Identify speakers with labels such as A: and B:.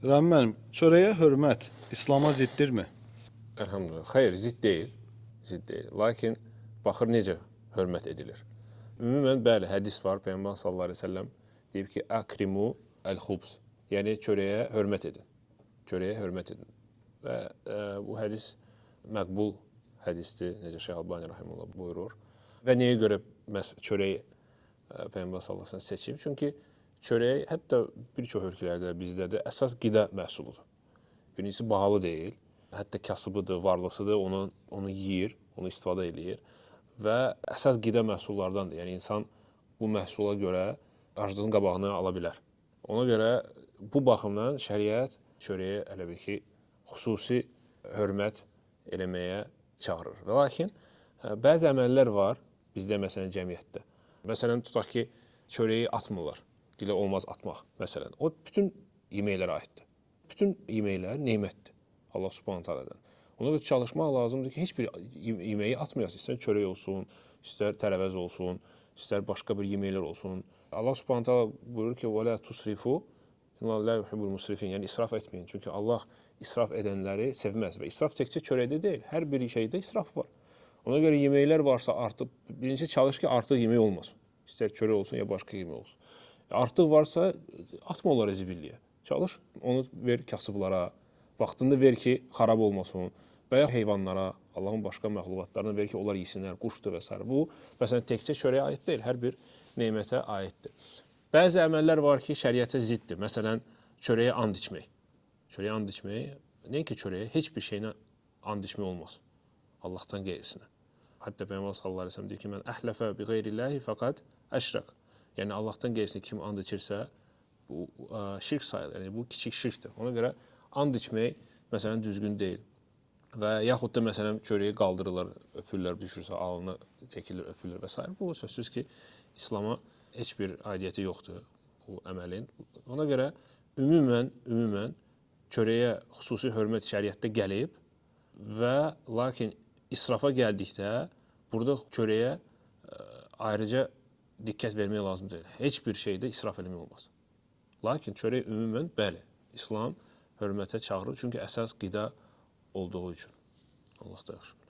A: Rəmin müəllim, çörəyə hörmət İslama ziddirmi?
B: Elhamdülillah. Xeyr, zidd deyil. Zidd deyil. Lakin baxır necə hörmət edilir. Ümumən bəli, hədis var. Peyğəmbər sallallahu əleyhi və səlləm deyib ki, "Akrimu el-xubz." Yəni çörəyə hörmət edin. Çörəyə hörmət edin. Və bu hədis məqbul hədisdir, necə Şeyx Albani rahimehullah buyurur. Və nəyə görə məhz çörəyi Peyğəmbər sallallahu əleyhi və səlləm seçib? Çünki çörək hətta bir çox ölkələrdə, bizdə də əsas qida məhsuludur. Birincisi bahalı deyil. Hətta kasıbıdır, varlısıdır, onu yeyir, onu istifadə eləyir və əsas qida məhsullardandır. Yəni insan bu məhsula görə aclığın qabağını ala bilər. Ona görə bu baxımdan şəriət çörəyə elə bil ki, xüsusi hörmət eləməyə çağırır. Və lakin bəzi əməllər var bizdə məsələn cəmiyyətdə. Məsələn tutaq ki, çörəyi atmırlar. Dilə olmaz atmaq məsələn. O bütün yeməklərə aiddir. Bütün yeməklər nemətdir. Allah Subhanahu taala'dan. Ona görə çalışmaq lazımdır ki, heç bir yeməyi atmayasın. İstər çörək olsun, istər tərəvəz olsun, istər başqa bir yeməklər olsun. Allah Subhanahu taala buyurur ki: "Və la tusrifu, innallaha la yuhibbul musrifin." Yəni israf etməyin. Çünki Allah israf edənləri sevməz və israf təkcə çörəkdə deyil, hər bir şeydə israf var. Ona görə yeməklər varsa artıq birinci çalış ki, artıq yemək olmasın. İstər çörək olsun ya başqa yemək olsun. Artıq varsa atma onları zibilliyə. Çalış, onu ver kasıblara. Vaxtında ver ki, xarab olmasın və ya heyvanlara, Allahın başqa məxluqatlarına ver ki, onlar yesinlər, quşdur və s. Bu, məsələn, təkcə çörəyə aid deyil, hər bir nemətə aiddir. Bəzi əməllər var ki, şəriətə ziddir. Məsələn, çörəyə and içmək. Çörəyə and içmək, nəinki çörəyə, heç bir şeylə and içmək olmaz. Allahdan qeyrisinə. Hətta Peyğəmbər sallallahu əleyhi və səlləm deyir ki, "Mən əhləfə bi qeyrillahi faqad əşrək." Yəni Allahdan qeyrisinə kim and içirsə, bu şirk sayılır. Yəni bu kiçik şirkdir. Ona görə and içmək məsələn düzgün deyil. Və yaxud da məsələn çörəyi qaldırırlar, öpürlər, düşürsə alnına çəkilir, öpürlər və s. Bu sözsüz ki, İslama heç bir aidiyyəti yoxdur bu əməlin. Ona görə ümumən çörəyə xüsusi hörmət şəriətdə gəlib və lakin israfa gəldikdə burada çörəyə ayrıca diqqət vermək lazım deyil. Heç bir şeydə israf eləmək olmaz. Lakin çörək ümumən bəli, İslam hörmətə çağırır çünki əsas qida olduğu üçün. Allah da yaxşı.